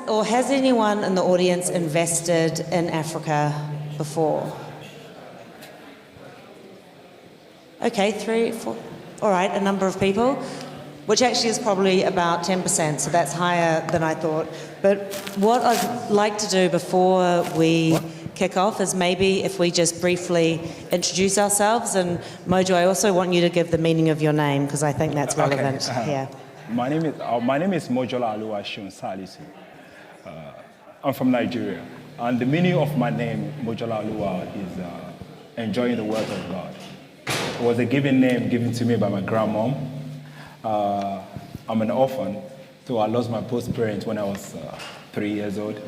or has anyone in the audience invested in Africa before? Okay, 3, 4. All right, a number of people, which actually is probably about 10%, so that's higher than I thought. But what I'd like to do before we kick off is maybe if we just briefly introduce ourselves. And Mojo, I also want you to give the meaning of your name, because I think that's relevant here. My name is Mojiolaoluwa Salisu. I'm from Nigeria. And the meaning of my name, Mojiolaoluwa, is enjoying the word of God. It was a given name given to me by my grandmom. I'm an orphan, so I lost my both parents when I was 3 years old.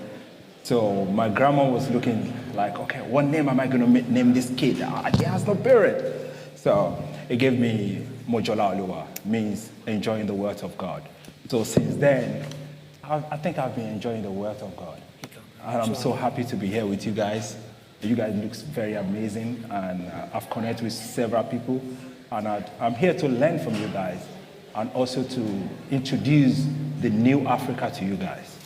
So my grandma was looking like, okay, what name am I going to name this kid? He has no parent. So it gave me Mojiolaoluwa, means enjoying the word of God. So since then, I think I've been enjoying the word of God. And I'm so happy to be here with you guys. You guys look very amazing, and I've connected with several people. And I'm here to learn from you guys, and also to introduce the new Africa to you guys.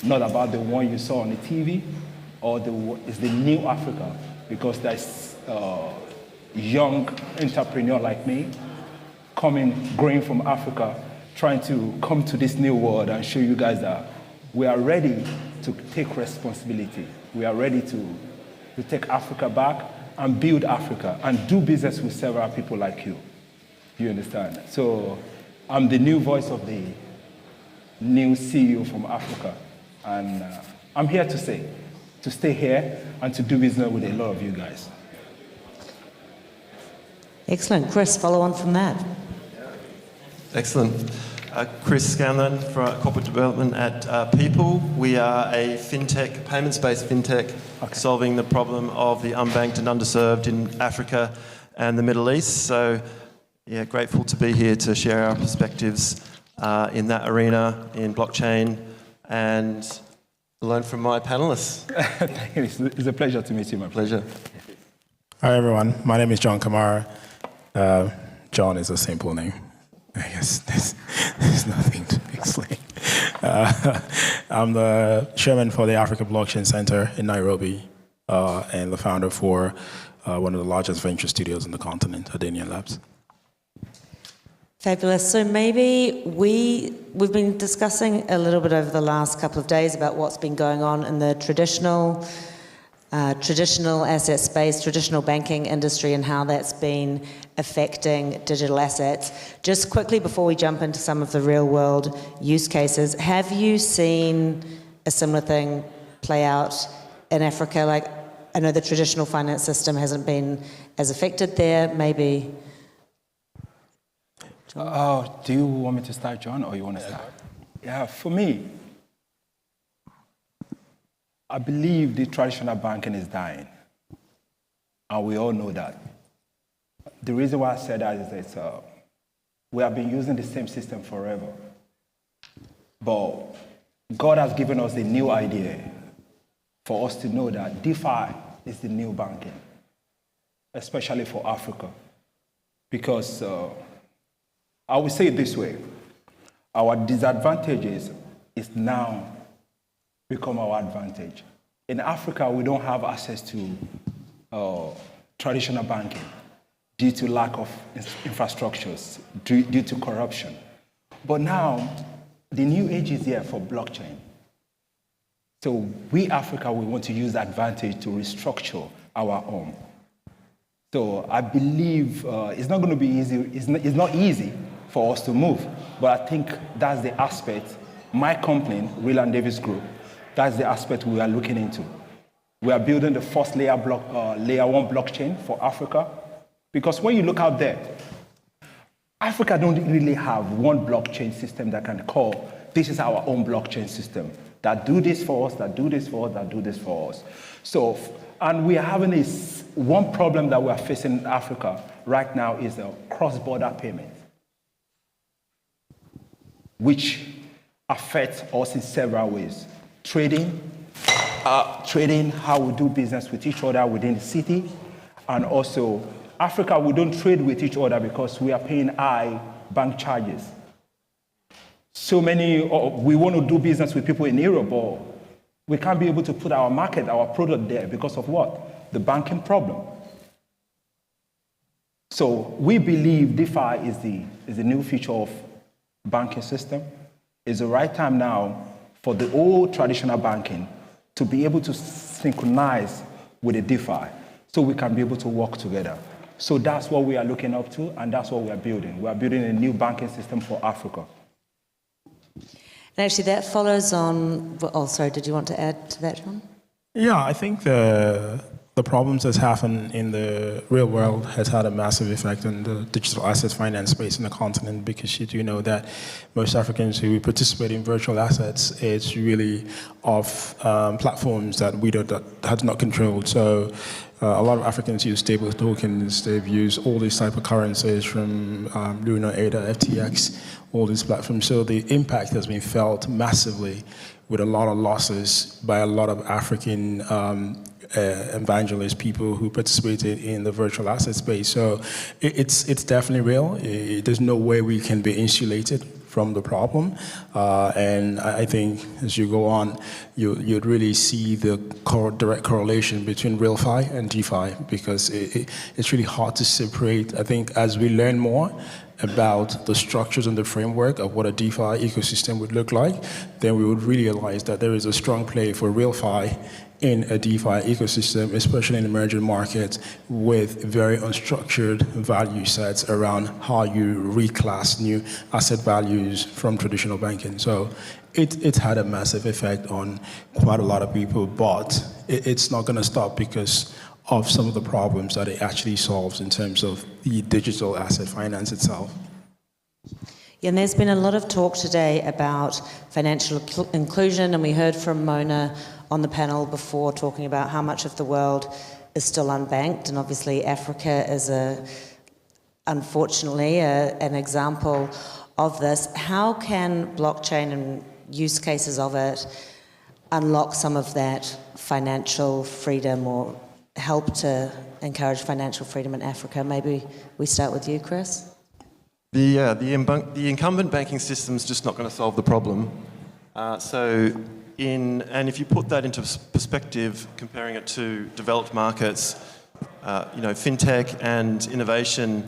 Not about the one you saw on the TV, or it's the new Africa, because there's a young entrepreneur like me growing from Africa, trying to come to this new world and show you guys that we are ready to take responsibility. We are ready to take Africa back and build Africa and do business with several people like you. You understand? So I'm the new voice of the new CEO from Africa. And I'm here to stay here and to do business with a lot of you guys. Excellent. Chris, follow on from that. Excellent. Chris Scanlan for Corporate Development at Pyypl. We are a fintech, payments-based fintech, solving the problem of the unbanked and underserved in Africa and the Middle East. So, yeah, grateful to be here to share our perspectives in that arena, in blockchain, and learn from my panelists. It's a pleasure to meet you, my pleasure. Hi, everyone. My name is John Kamara. John is a simple name. I guess there's nothing to explain. I'm the chairman for the Africa Blockchain Center in Nairobi, and the founder for one of the largest venture studios on the continent, Adanian Labs. Fabulous. So maybe we've been discussing a little bit over the last couple of days about what's been going on in the traditional asset space, traditional banking industry, and how that's been affecting digital assets. Just quickly before we jump into some of the real-world use cases, have you seen a similar thing play out in Africa? Like, I know the traditional finance system hasn't been as affected there, maybe. Do you want me to start, John, or you want to start? Yeah, for me, I believe the traditional banking is dying, and we all know that. The reason why I said that is that we have been using the same system forever. But God has given us a new idea for us to know that DeFi is the new banking, especially for Africa. Because I will say it this way, our disadvantages is now become our advantage. In Africa, we don't have access to traditional banking due to lack of infrastructures, due to corruption. But now, the new age is here for blockchain. So we, Africa, we want to use that advantage to restructure our own. So I believe it's not going to be easy. It's not easy for us to move. But I think that's the aspect, my company, Real and Davis Group, that's the aspect we are looking into. We are building the first layer 1 blockchain for Africa. Because when you look out there, Africa don't really have one blockchain system that can call, this is our own blockchain system, that do this for us, that do this for us, that do this for us. So, and we are having this, one problem that we are facing in Africa right now is a cross-border payment, which affects us in several ways. Trading, how we do business with each other within the city, and also Africa, we don't trade with each other because we are paying high bank charges. so many, or we want to do business with people in Europe, or we can't be able to put our market, our product there because of what? The banking problem. So we believe DeFi is the new future of banking system. It's the right time now for the old traditional banking to be able to synchronize with the DeFi so we can be able to work together. So that's what we are looking up to, and that's what we are building. We are building a new banking system for Africa. And actually that follows on, oh, sorry, did you want to add to that, John? Yeah, I think the problems that's happened in the real world has had a massive effect on the digital asset finance space in the continent, because you do know that most Africans who participate in virtual assets, it's really off platforms that had not controlled. So a lot of Africans use stable tokens. They've used all these type of currencies from Luna, ADA, FTX, all these platforms. So the impact has been felt massively, with a lot of losses by a lot of African evangelists, people who participated in the virtual asset space. So it's definitely real. There's no way we can be insulated from the problem. And I think as you go on, you'd really see the direct correlation between RealFi and DeFi, because it's really hard to separate. I think as we learn more about the structures and the framework of what a DeFi ecosystem would look like, then we would realize that there is a strong play for RealFi in a DeFi ecosystem, especially in emerging markets, with very unstructured value sets around how you reclass new asset values from traditional banking. So it's had a massive effect on quite a lot of people, but it's not going to stop because of some of the problems that it actually solves in terms of the digital asset finance itself. Yeah, and there's been a lot of talk today about financial inclusion, and we heard from Mona on the panel before talking about how much of the world is still unbanked, and obviously Africa is unfortunately an example of this. How can blockchain and use cases of it unlock some of that financial freedom, or help to encourage financial freedom in Africa? Maybe we start with you, Chris. The incumbent banking system is just not going to solve the problem. And if you put that into perspective, comparing it to developed markets, fintech and innovation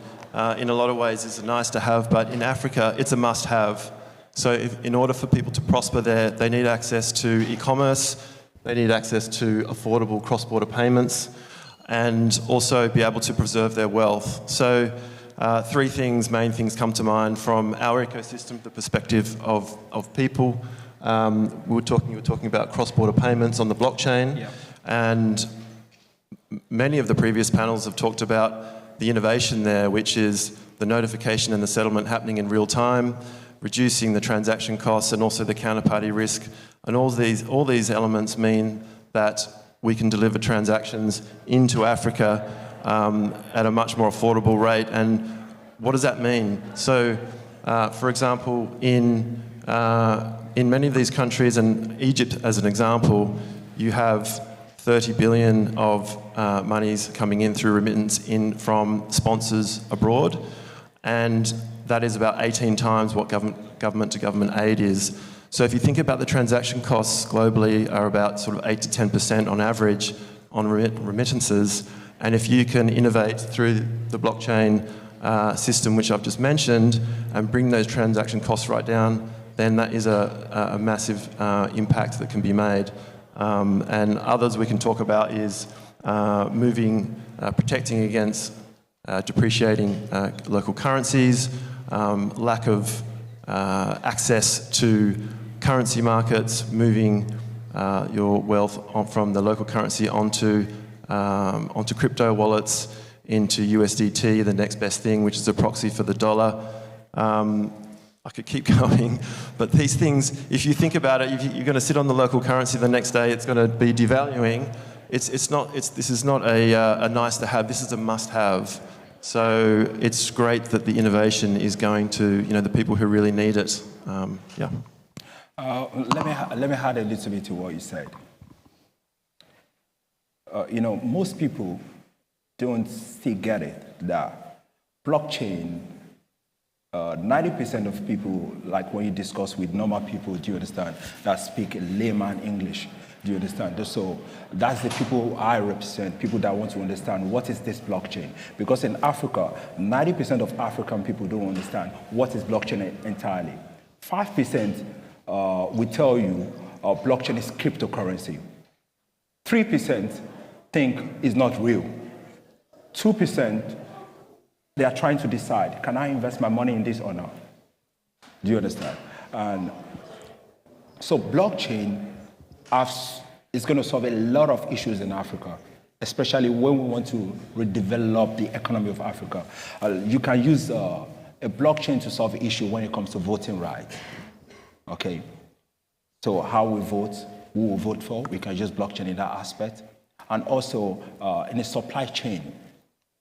in a lot of ways is a nice to have, but in Africa it's a must have. So in order for people to prosper there, they need access to e-commerce, they need access to affordable cross-border payments, and also be able to preserve their wealth. So three main things come to mind from our ecosystem, the perspective of Pyypl. You were talking about cross-border payments on the blockchain, yeah. And many of the previous panels have talked about the innovation there, which is the notification and the settlement happening in real time, reducing the transaction costs and also the counterparty risk. And all these elements mean that we can deliver transactions into Africa at a much more affordable rate. And what does that mean? So, for example, in many of these countries, and Egypt as an example, you have 30 billion of monies coming in through remittance from sponsors abroad, and that is about 18 times what government-to-government aid is. So if you think about the transaction costs globally are about sort of 8 to 10% on average on remittances, and if you can innovate through the blockchain system, which I've just mentioned, and bring those transaction costs right down, then that is a massive impact that can be made. And others we can talk about is protecting against depreciating local currencies, lack of access to currency markets, moving your wealth from the local currency onto crypto wallets, into USDT, the next best thing, which is a proxy for the dollar. I could keep going, but these things, if you think about it, you're going to sit on the local currency the next day, it's going to be devaluing. This is not a nice to have, this is a must have. So it's great that the innovation is going to the people who really need it. Yeah. Let me add a little bit to what you said. Most people don't still get it that blockchain 90% of people, like when you discuss with normal people, do you understand, that speak layman English, do you understand? So that's the people I represent, people that want to understand what is this blockchain. Because in Africa, 90% of African people don't understand what is blockchain entirely. 5% will tell you blockchain is cryptocurrency. 3% think it's not real. 2%, they are trying to decide, can I invest my money in this or not? Do you understand? And so blockchain is going to solve a lot of issues in Africa, especially when we want to redevelop the economy of Africa. You can use a blockchain to solve the issue when it comes to voting rights. Okay? So how we vote, who we vote for, we can use blockchain in that aspect. And also in the supply chain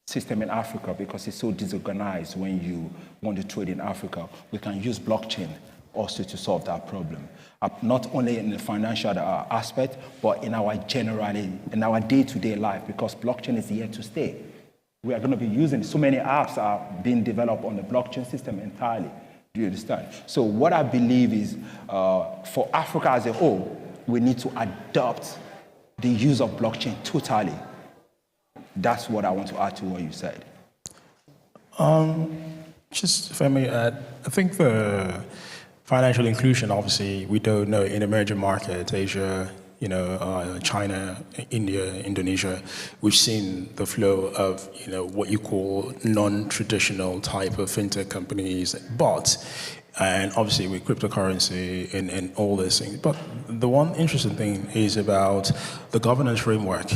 system in Africa, because it's so disorganized when you want to trade in Africa, we can use blockchain also to solve that problem. Not only in the financial aspect, but in our day-to-day life, because blockchain is here to stay. We are going to be using, so many apps are being developed on the blockchain system entirely. Do you understand? So what I believe is, for Africa as a whole, we need to adopt the use of blockchain totally. That's what I want to add to what you said. Just if I may add, I think the financial inclusion, obviously, we don't know in emerging markets, Asia, China, India, Indonesia, we've seen the flow of, what you call non-traditional type of fintech companies, and obviously with cryptocurrency and all these things. But the one interesting thing is about the governance framework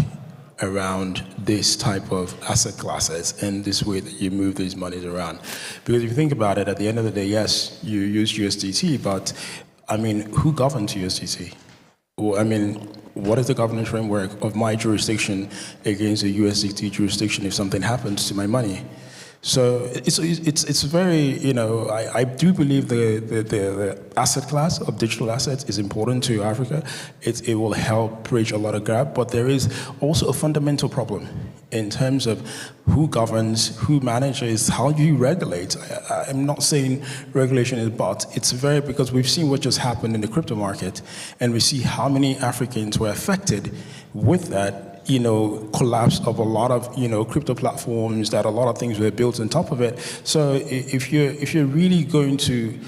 around this type of asset classes and this way that you move these monies around. Because if you think about it, at the end of the day, yes, you use USDT, but who governs USDT? Well, what is the governance framework of my jurisdiction against a USDT jurisdiction if something happens to my money? So it's very, I do believe the asset class of digital assets is important to Africa. It will help bridge a lot of gap, but there is also a fundamental problem in terms of who governs, who manages, how do you regulate? I'm not saying regulation is but it's because we've seen what just happened in the crypto market, and we see how many Africans were affected with that collapse of a lot of crypto platforms, that a lot of things were built on top of it. So if you're really going to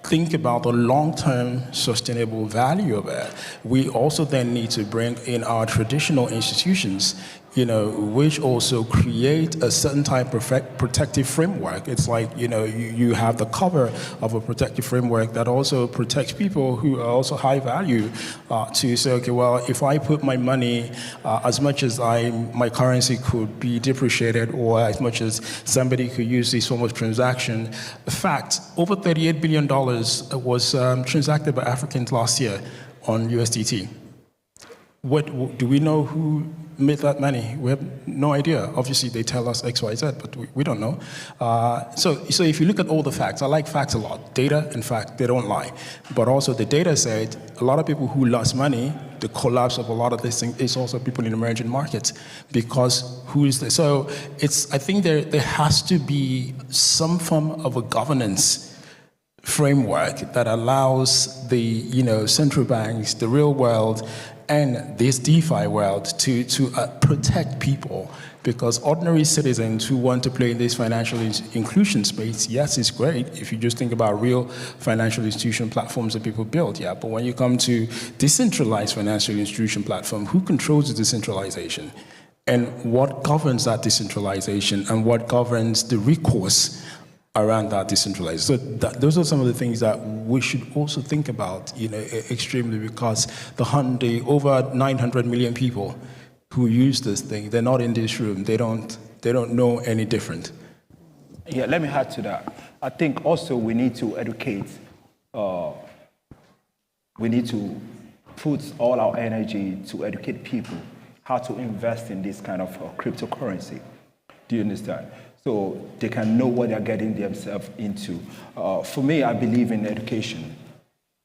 think about the long-term sustainable value of it, we also then need to bring in our traditional institutions, which also create a certain type of protective framework. It's like, you have the cover of a protective framework that also protects people who are also high value to say, okay, well, if I put my money, as much as my currency could be depreciated, or as much as somebody could use this form of transaction. In fact, over $38 billion was transacted by Africans last year on USDT. Do we know who made that money? We have no idea. Obviously, they tell us X, Y, Z, but we don't know. So if you look at all the facts, I like facts a lot. Data and fact, they don't lie. But also the data said a lot of people who lost money, the collapse of a lot of this thing is also people in emerging markets, because who is there? So I think there has to be some form of a governance framework that allows the central banks, the real world, and this DeFi world to protect people, because ordinary citizens who want to play in this financial inclusion space, yes, it's great if you just think about real financial institution platforms that people build, yeah, but when you come to decentralized financial institution platform, who controls the decentralization? And what governs that decentralization, and what governs the recourse around that decentralized? So those are some of the things that we should also think about, extremely, because the over 900 million people who use this thing, they're not in this room. They don't know any different. Yeah, let me add to that. I think also we need to educate. We need to put all our energy to educate people how to invest in this kind of cryptocurrency. Do you understand? So they can know what they're getting themselves into. For me, I believe in education.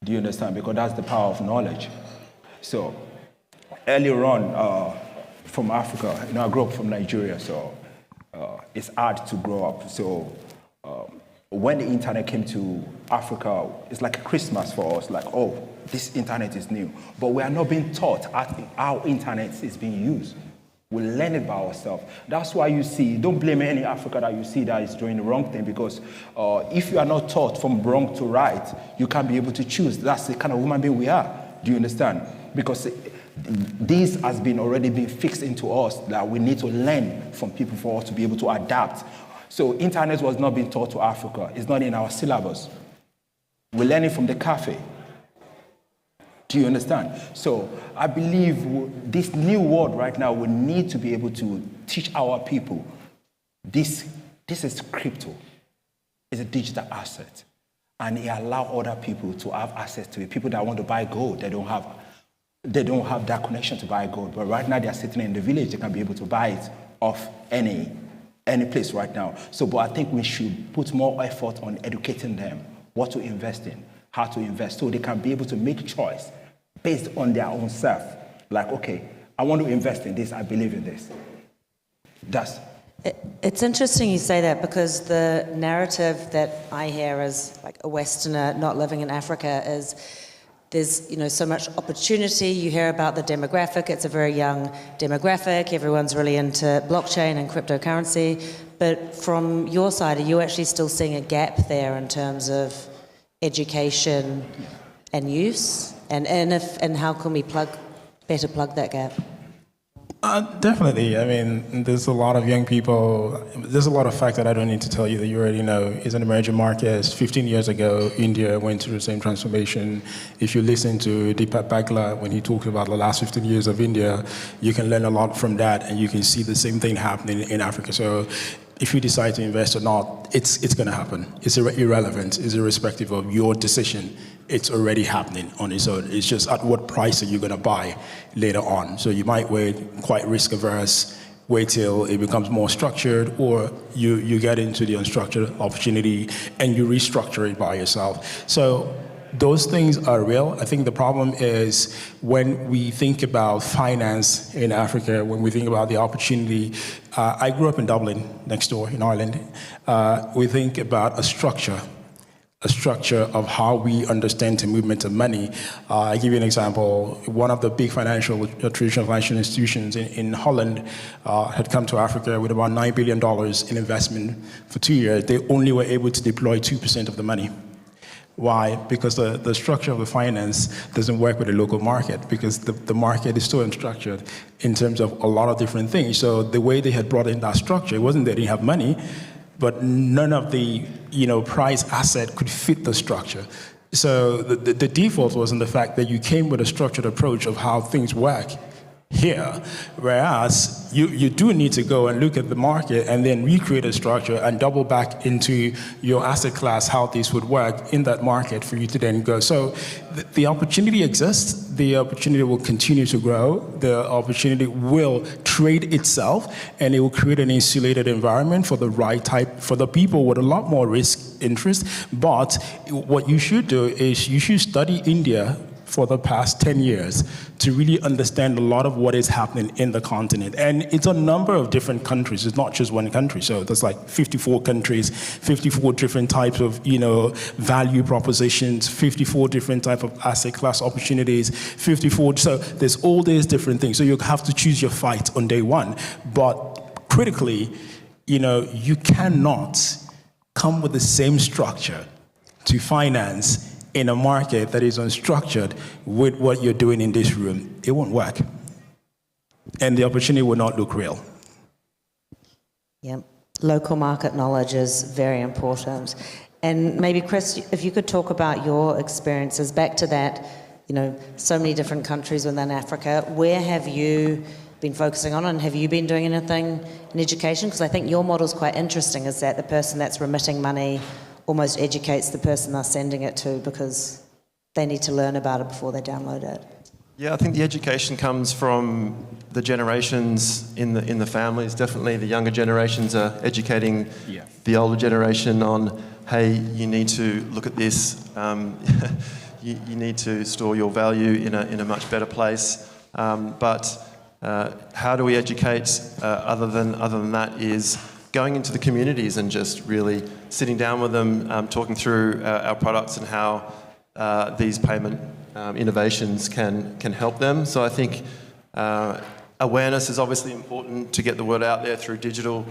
Do you understand? Because that's the power of knowledge. So earlier on, from Africa, I grew up from Nigeria, so it's hard to grow up. So when the internet came to Africa, it's like a Christmas for us, like, oh, this internet is new. But we are not being taught how internet is being used. We learn it by ourselves. That's why you see, don't blame any Africa that you see that is doing the wrong thing, because if you are not taught from wrong to right, you can't be able to choose. That's the kind of human being we are. Do you understand? Because this has already been fixed into us, that we need to learn from people for us to be able to adapt. So internet was not being taught to Africa. It's not in our syllabus. We learn it from the cafe. Do you understand? So I believe this new world right now, we need to be able to teach our people. This is crypto. It's a digital asset. And it allows other people to have access to it. People that want to buy gold, they don't have that connection to buy gold. But right now they're sitting in the village, they can be able to buy it off any place right now. So, but I think we should put more effort on educating them what to invest in, how to invest, so they can be able to make choice based on their own self. Like, okay, I want to invest in this, I believe in this. It's interesting you say that, because the narrative that I hear as like a Westerner not living in Africa is there's so much opportunity. You hear about the demographic, it's a very young demographic, everyone's really into blockchain and cryptocurrency. But from your side, are you actually still seeing a gap there in terms of education and use? And how can we better plug that gap? Definitely. I mean, there's a lot of young people. There's a lot of facts that I don't need to tell you that you already know. It's an emerging market. 15 years ago, India went through the same transformation. If you listen to Deepak Bagla, when he talks about the last 15 years of India, you can learn a lot from that, and you can see the same thing happening in Africa. So if you decide to invest or not, it's going to happen. It's irrelevant. It's irrespective of your decision. It's already happening on its own. It's just at what price are you going to buy later on. So you might wait, quite risk averse, wait till it becomes more structured, or you get into the unstructured opportunity and you restructure it by yourself. So those things are real. I think the problem is when we think about finance in Africa, when we think about the opportunity. I grew up in Dublin, next door in Ireland. We think about a structure of how we understand the movement of money. I give you an example. One of the big traditional financial institutions in Holland had come to Africa with about $9 billion in investment for 2 years. They only were able to deploy 2% of the money. Why? Because the structure of the finance doesn't work with the local market, because the market is so unstructured in terms of a lot of different things. So the way they had brought in that structure, it wasn't that they didn't have money, but none of the price asset could fit the structure. So the default was in the fact that you came with a structured approach of how things work here, whereas you do need to go and look at the market and then recreate a structure and double back into your asset class, how this would work in that market for you to then go. So the opportunity exists, the opportunity will continue to grow, the opportunity will trade itself, and it will create an insulated environment for the right type, for the people with a lot more risk interest. But what you should do is you should study India for the past 10 years to really understand a lot of what is happening in the continent. And it's a number of different countries. It's not just one country. So there's like 54 countries, 54 different types of, value propositions, 54 different types of asset class opportunities, 54. So there's all these different things. So you have to choose your fight on day one. But critically, you cannot come with the same structure to finance in a market that is unstructured with what you're doing in this room. It won't work. And the opportunity will not look real. Yeah, local market knowledge is very important. And maybe, Chris, if you could talk about your experiences back to that, so many different countries within Africa. Where have you been focusing on, and have you been doing anything in education? Because I think your model is quite interesting, is that the person that's remitting money almost educates the person they're sending it to, because they need to learn about it before they download it. Yeah, I think the education comes from the generations in the families. Definitely the younger generations are educating the older generation on, hey, you need to look at this, you need to store your value in a much better place. But how do we educate other than that is going into the communities and just really sitting down with them, talking through our products and how these payment innovations can help them. So I think awareness is obviously important to get the word out there through digital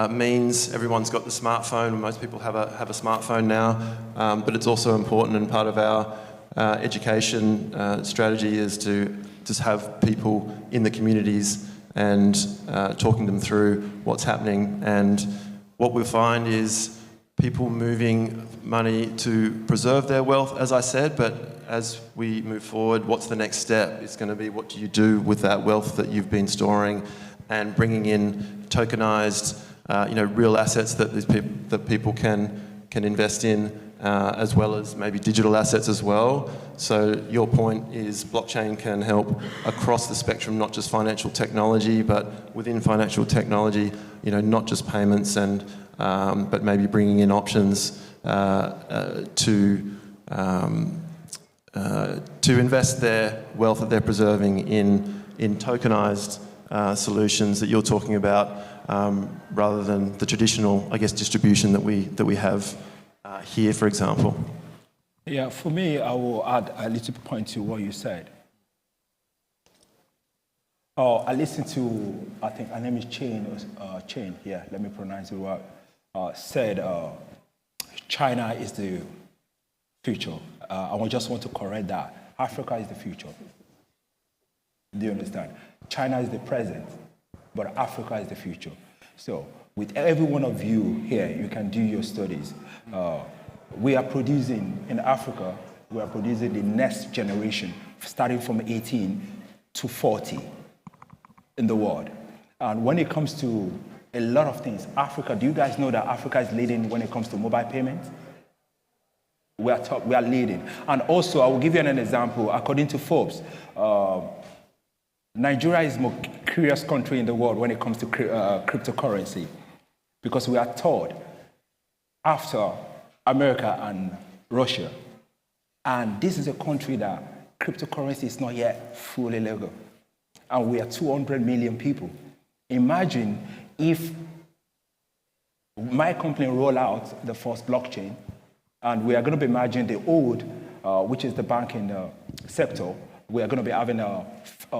means. Everyone's got the smartphone, and most people have a smartphone now, but it's also important, and part of our education strategy is to just have people in the communities and talking them through what's happening. And what we find is people moving money to preserve their wealth, as I said, but as we move forward, what's the next step? It's going to be, what do you do with that wealth that you've been storing, and bringing in tokenized, real assets that people can invest in, as well as maybe digital assets as well. So your point is blockchain can help across the spectrum, not just financial technology, but within financial technology, not just payments, and but maybe bringing in options to invest their wealth that they're preserving in tokenized solutions that you're talking about, rather than the traditional, I guess, distribution that we have here, for example. Yeah, for me, I will add a little point to what you said. I listened to, I think her name is Chain, yeah, let me pronounce it right, said China is the future. I just want to correct that. Africa is the future. Do you understand? China is the present, but Africa is the future. So with every one of you here, you can do your studies. We are producing, in Africa, we are producing the next generation, starting from 18 to 40 in the world. And when it comes to a lot of things, Africa, do you guys know that Africa is leading when it comes to mobile payments? We are leading. And also, I will give you an example. According to Forbes, Nigeria is the most curious country in the world when it comes to cryptocurrency, because we are third after America and Russia. And this is a country that cryptocurrency is not yet fully legal. And we are 200 million people. Imagine if my company roll out the first blockchain, and we are going to be merging the old, which is the banking sector. We are going to be having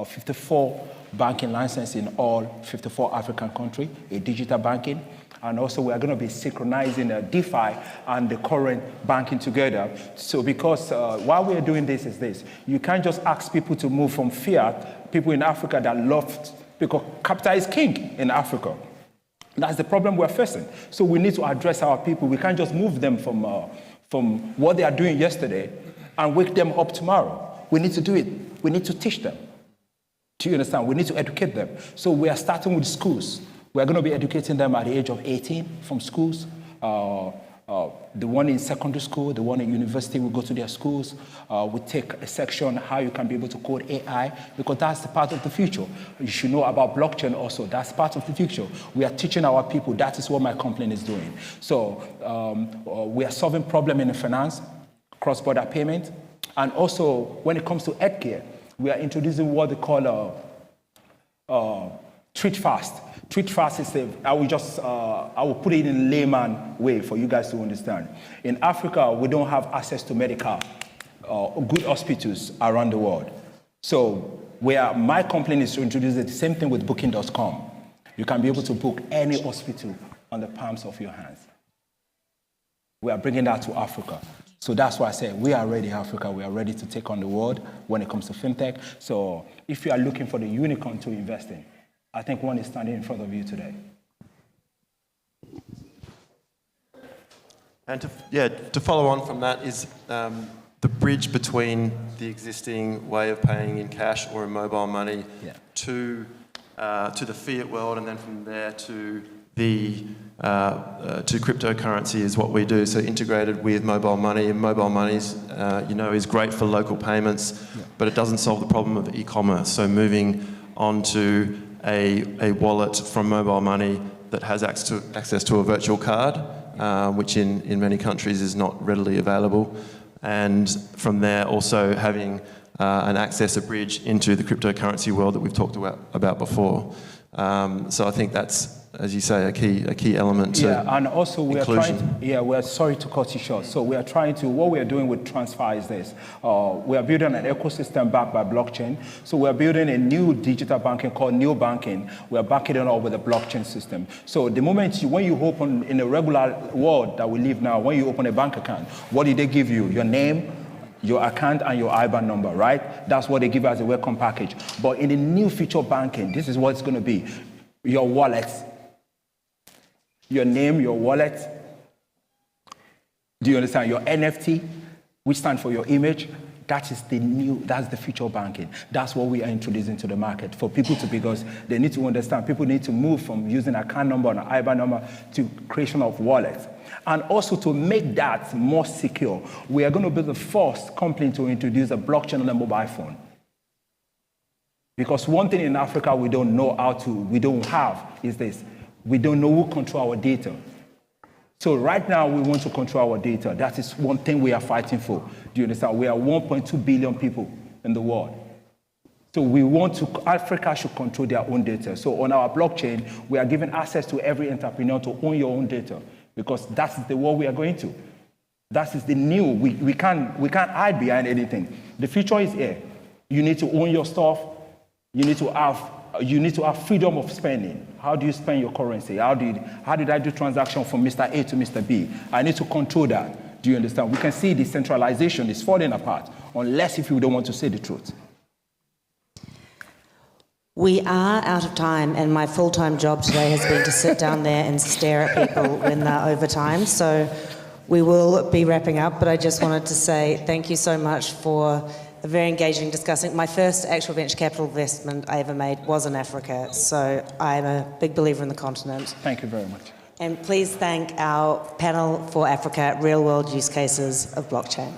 54 banking licenses in all 54 African countries, a digital banking. And also we are going to be synchronizing DeFi and the current banking together. So because while we are doing this is this, you can't just ask people to move from fiat, people in Africa that love, because capital is king in Africa. That's the problem we're facing. So we need to address our people. We can't just move them from what they are doing yesterday and wake them up tomorrow. We need to do it. We need to teach them. Do you understand? We need to educate them. So we are starting with schools. We are going to be educating them at the age of 18 from schools. The one in secondary school, the one in university, we go to their schools. We take a section how you can be able to code AI, because that's the part of the future. You should know about blockchain also. That's part of the future. We are teaching our people. That is what my company is doing. So we are solving problems in the finance, cross-border payment, and also when it comes to healthcare, we are introducing what they call treat fast. Treat fast is I will put it in layman way for you guys to understand. In Africa, we don't have access to medical good hospitals around the world. So my company is to introduce the same thing with booking.com. You can be able to book any hospital on the palms of your hands. We are bringing that to Africa. So that's why I say we are ready, Africa. We are ready to take on the world when it comes to fintech. So if you are looking for the unicorn to invest in, I think one is standing in front of you today. And to follow on from that is the bridge between the existing way of paying in cash or in mobile money to the fiat world, and then from there to cryptocurrency is what we do. So integrated with mobile money, and mobile money is great for local payments, but it doesn't solve the problem of e-commerce. So moving on to a wallet from mobile money that has access to a virtual card, which in many countries is not readily available. And from there also having a bridge into the cryptocurrency world that we've talked about before. So I think that's as you say, a key element to and also we are inclusion. trying. We're sorry to cut you short. So we are trying to. What we are doing with Transfer is this: we are building an ecosystem backed by blockchain. So we are building a new digital banking called New Banking. We are backing it up with a blockchain system. So the moment when you open in a regular world that we live now, when you open a bank account, what did they give you? Your name, your account, and your IBAN number, right? That's what they give as a welcome package. But in the new future banking, this is what it's going to be: your wallet. Your name, your wallet. Do you understand? Your NFT, which stands for your image. That's the future banking. That's what we are introducing to the market for people to, because they need to understand. People need to move from using account number and IBAN number to creation of wallets. And also to make that more secure, we are going to be the first company to introduce a blockchain on a mobile phone. Because one thing in Africa we don't have is this. We don't know who control our data. So right now we want to control our data. That is one thing we are fighting for. Do you understand? We are 1.2 billion people in the world. So Africa should control their own data. So on our blockchain, we are giving access to every entrepreneur to own your own data, because that's the world we are going to. That is the new. We can't hide behind anything. The future is here. You need to own your stuff. You need to have freedom of spending. How do you spend your currency? How did I do transaction from Mr. A to Mr. B? I need to control that. Do you understand? We can see the centralization is falling apart, unless if you don't want to say the truth. We are out of time, and my full-time job today has been to sit down there and stare at people when they're over time. So we will be wrapping up, but I just wanted to say thank you so much for a very engaging discussing. My first actual venture capital investment I ever made was in Africa, so I'm a big believer in the continent. Thank you very much. And please thank our panel for Africa, real-world use cases of blockchain.